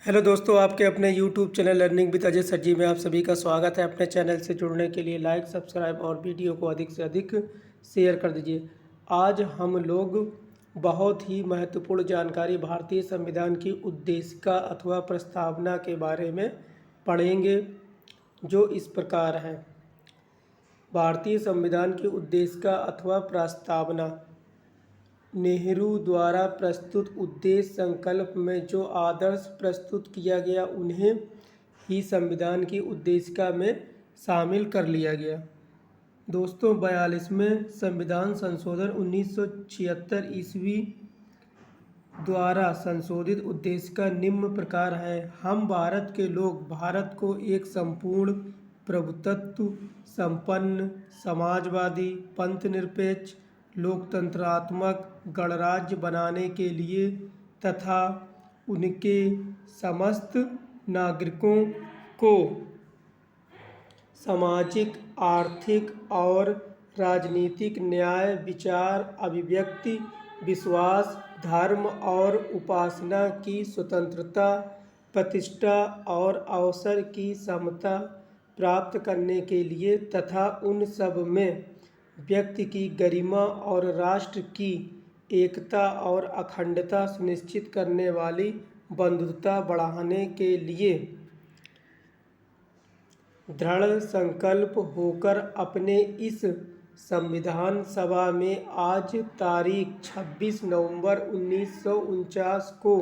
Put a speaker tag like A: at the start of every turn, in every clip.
A: Hello दोस्तों, आपके अपने YouTube channel learning with Ajay sir ji में आप सभी का स्वागत है। अपने चैनल से जुड़ने के लिए लाइक, सब्सक्राइब और वीडियो को अधिक से अधिक शेयर कर दीजिए। आज हम लोग बहुत ही महत्वपूर्ण जानकारी भारतीय संविधान की उद्देशिका अथवा प्रस्तावना के बारे में पढ़ेंगे, जो इस प्रकार है। भारतीय संविधान की उद्देशिका अथवा प्रस्तावना नेहरू द्वारा प्रस्तुत उद्देश्य संकल्प में जो आदर्श प्रस्तुत किया गया उन्हें ही संविधान की उद्देशिका में शामिल कर लिया गया। दोस्तों, 42वें संविधान संशोधन 1976 ईस्वी द्वारा संशोधित उद्देशिका निम्न प्रकार है। हम भारत के लोग भारत को एक संपूर्ण प्रभुत्व संपन्न समाजवादी पंथनिरपेक्ष लोकतंत्रात्मक गणराज्य बनाने के लिए तथा उनके समस्त नागरिकों को सामाजिक, आर्थिक और राजनीतिक न्याय, विचार, अभिव्यक्ति, विश्वास, धर्म और उपासना की स्वतंत्रता, प्रतिष्ठा और अवसर की समता प्राप्त करने के लिए तथा उन सब में व्यक्ति की गरिमा और राष्ट्र की एकता और अखंडता सुनिश्चित करने वाली बंधुता बढ़ाने के लिए दृढ़ संकल्प होकर अपने इस संविधान सभा में आज तारीख 26 नवंबर 1949 को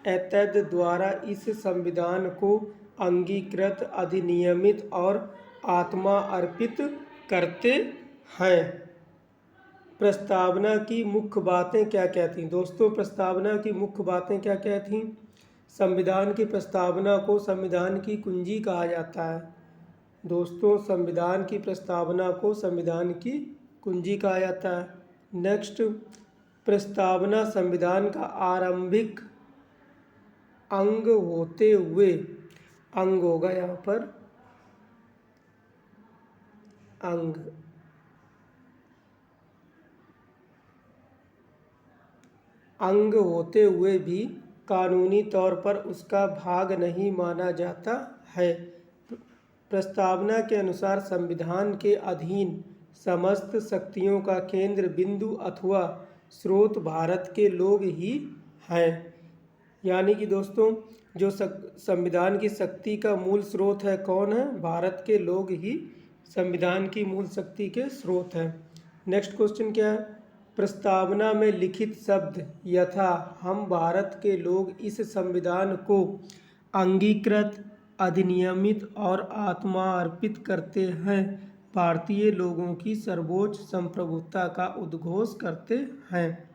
A: एतद द्वारा इस संविधान को अंगीकृत, अधिनियमित और आत्मा अर्पित करते हैं। प्रस्तावना की मुख्य बातें क्या क्या थीं? दोस्तों, प्रस्तावना की मुख्य बातें क्या क्या थीं? संविधान की प्रस्तावना को संविधान की कुंजी कहा जाता है। दोस्तों, संविधान की प्रस्तावना को संविधान की कुंजी कहा जाता है। नेक्स्ट, प्रस्तावना संविधान का आरंभिक अंग होते हुए, अंग होगा यहाँ पर अंग, अंग होते हुए भी कानूनी तौर पर उसका भाग नहीं माना जाता है। प्रस्तावना के अनुसार संविधान के अधीन समस्त शक्तियों का केंद्र बिंदु अथवा स्रोत भारत के लोग ही हैं। यानी कि दोस्तों, जो संविधान की शक्ति का मूल स्रोत है, कौन है? भारत के लोग ही संविधान की मूल शक्ति के स्रोत हैं। नेक्स्ट क्वेश्चन क्या है? प्रस्तावना में लिखित शब्द यथा हम भारत के लोग इस संविधान को अंगीकृत, अधिनियमित और आत्मा अर्पित करते हैं, भारतीय लोगों की सर्वोच्च संप्रभुता का उद्घोष करते हैं।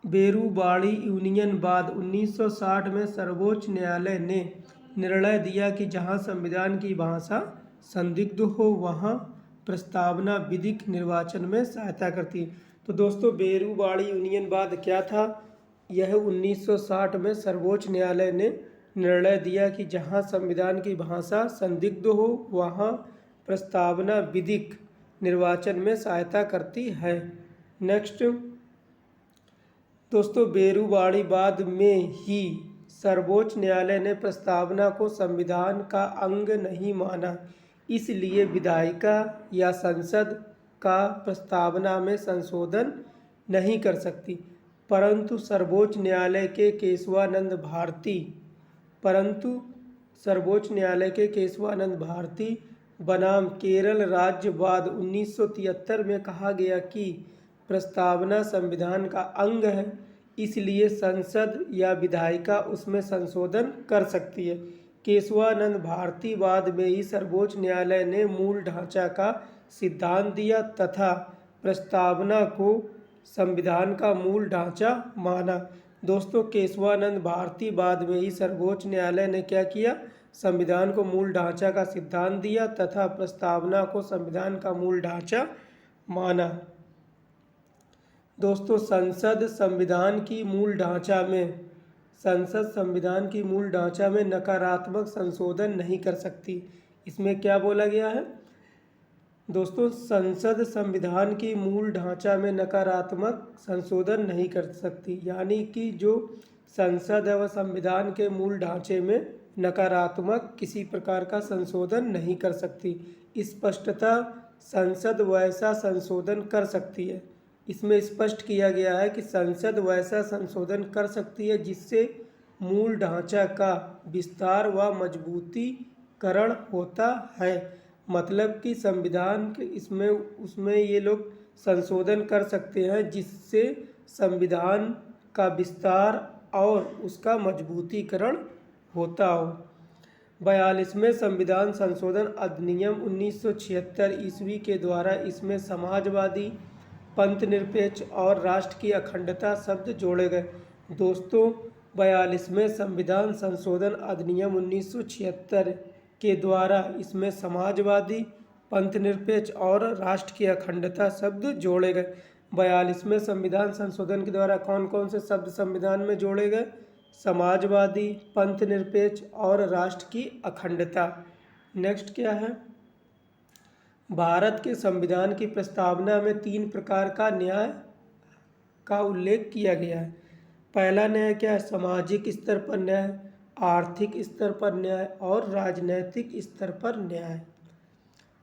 A: बेरूबाड़ी यूनियनवाद 1960 में सर्वोच्च न्यायालय ने निर्णय दिया कि जहां संविधान की भाषा संदिग्ध हो वहां प्रस्तावना विधिक निर्वाचन में सहायता करती। तो दोस्तों, बेरूबाड़ी यूनियनवाद क्या था? यह 1960 में सर्वोच्च न्यायालय ने निर्णय दिया कि जहां संविधान की भाषा संदिग्ध हो वहां प्रस्तावना विधिक निर्वाचन में सहायता करती है। नेक्स्ट दोस्तों, बेरूबाड़ीवाद में ही सर्वोच्च न्यायालय ने प्रस्तावना को संविधान का अंग नहीं माना, इसलिए विधायिका या संसद का प्रस्तावना में संशोधन नहीं कर सकती। परंतु सर्वोच्च न्यायालय के केशवानंद भारती बनाम केरल राज्यवाद 1973 में कहा गया कि प्रस्तावना संविधान का अंग है, इसलिए संसद या विधायिका उसमें संशोधन कर सकती है। केशवानंद भारती वाद में ही सर्वोच्च न्यायालय ने मूल ढांचा का सिद्धांत दिया तथा प्रस्तावना को संविधान का मूल ढांचा माना। दोस्तों, केशवानंद भारती वाद में ही सर्वोच्च न्यायालय ने क्या किया? संविधान को मूल ढांचा का सिद्धांत दिया तथा प्रस्तावना को संविधान का मूल ढांचा माना। दोस्तों, संसद संविधान की मूल ढांचा में नकारात्मक संशोधन नहीं कर सकती। इसमें क्या बोला गया है? दोस्तों, संसद संविधान की मूल ढांचा में नकारात्मक संशोधन नहीं कर सकती, यानी कि जो संसद व संविधान के मूल ढांचे में नकारात्मक किसी प्रकार का संशोधन नहीं कर सकती। स्पष्टता संसद वैसा संशोधन कर सकती है। इसमें स्पष्ट किया गया है कि संसद वैसा संशोधन कर सकती है जिससे मूल ढांचा का विस्तार व मजबूतीकरण होता है। मतलब कि संविधान के इसमें उसमें ये लोग संशोधन कर सकते हैं जिससे संविधान का विस्तार और उसका मजबूतीकरण होता हो। 42वें संविधान संशोधन अधिनियम 1976 ईस्वी के द्वारा इसमें समाजवादी, पंथनिरपेक्ष और राष्ट्र की अखंडता शब्द जोड़े गए। दोस्तों, 42वें संविधान संशोधन अधिनियम 1976 के द्वारा इसमें समाजवादी, पंथनिरपेक्ष और राष्ट्र की अखंडता शब्द जोड़े गए। 42वें संविधान संशोधन के द्वारा कौन कौन से शब्द संविधान में जोड़े गए? समाजवादी, पंथनिरपेक्ष और राष्ट्र की अखंडता। नेक्स्ट क्या है? भारत के संविधान की प्रस्तावना में 3 प्रकार का न्याय का उल्लेख किया गया है। पहला न्याय क्या है? सामाजिक स्तर पर न्याय, आर्थिक स्तर पर न्याय और राजनैतिक स्तर पर न्याय।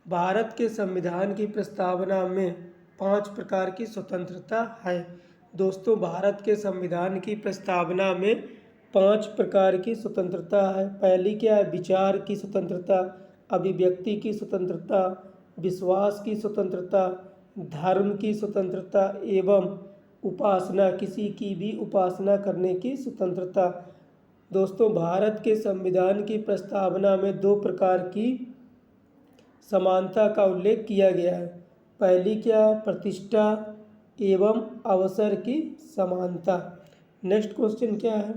A: भारत के संविधान की प्रस्तावना में 5 प्रकार की स्वतंत्रता है। दोस्तों, भारत के संविधान की प्रस्तावना में 5 प्रकार की स्वतंत्रता है। पहली क्या है? विचार की स्वतंत्रता, अभिव्यक्ति की स्वतंत्रता, विश्वास की स्वतंत्रता, धर्म की स्वतंत्रता एवं उपासना, किसी की भी उपासना करने की स्वतंत्रता। दोस्तों, भारत के संविधान की प्रस्तावना में 2 प्रकार की समानता का उल्लेख किया गया है। पहली क्या? प्रतिष्ठा एवं अवसर की समानता। नेक्स्ट क्वेश्चन क्या है?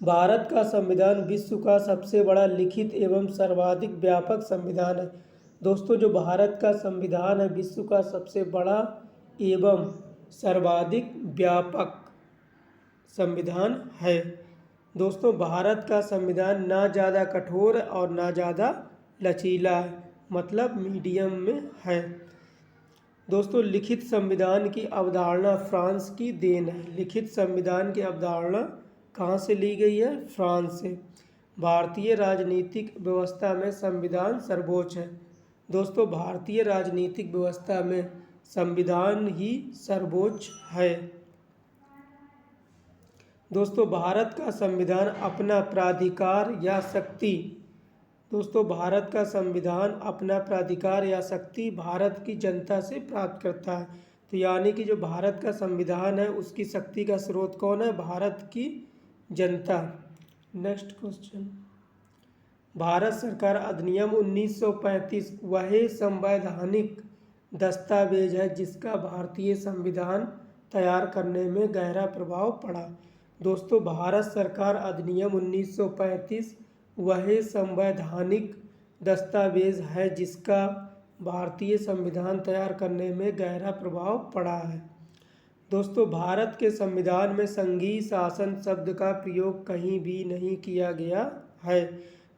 A: भारत का संविधान विश्व का सबसे बड़ा लिखित एवं सर्वाधिक व्यापक संविधान है। दोस्तों, जो भारत का संविधान है विश्व का सबसे बड़ा एवं सर्वाधिक व्यापक संविधान है। दोस्तों, भारत का संविधान ना ज़्यादा कठोर और ना ज़्यादा लचीला है, मतलब मीडियम में है। दोस्तों, लिखित संविधान की अवधारणा फ्रांस की देन है। लिखित संविधान की अवधारणा कहाँ से ली गई है? फ्रांस से। भारतीय राजनीतिक व्यवस्था में संविधान सर्वोच्च है। दोस्तों, भारतीय राजनीतिक व्यवस्था में संविधान ही सर्वोच्च है। दोस्तों, भारत का संविधान अपना प्राधिकार या शक्ति भारत का संविधान अपना प्राधिकार या शक्ति भारत की जनता से प्राप्त करता है। तो यानी कि जो भारत का संविधान है उसकी शक्ति का स्रोत कौन है? भारत की जनता। नेक्स्ट क्वेश्चन, भारत सरकार अधिनियम 1935 वह संवैधानिक दस्तावेज है जिसका भारतीय संविधान तैयार करने में गहरा प्रभाव पड़ा। दोस्तों, भारत सरकार अधिनियम 1935 वह संवैधानिक दस्तावेज है जिसका भारतीय संविधान तैयार करने में गहरा प्रभाव पड़ा है। दोस्तों, भारत के संविधान में संघीय शासन शब्द का प्रयोग कहीं भी नहीं किया गया है।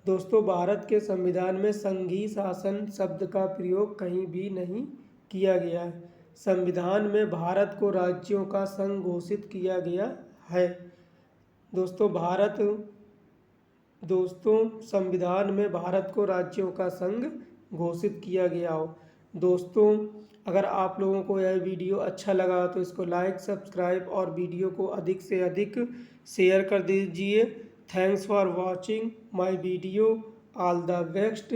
A: दोस्तों, भारत के संविधान में संघीय शासन शब्द का प्रयोग कहीं भी नहीं किया गया है। संविधान में भारत को राज्यों का संघ घोषित किया गया है। दोस्तों, संविधान में भारत को राज्यों का संघ घोषित किया गया हो। दोस्तों, अगर आप लोगों को यह वीडियो अच्छा लगा तो इसको लाइक, सब्सक्राइब और वीडियो को अधिक से अधिक शेयर कर दीजिए। Thanks for watching my video. All the best.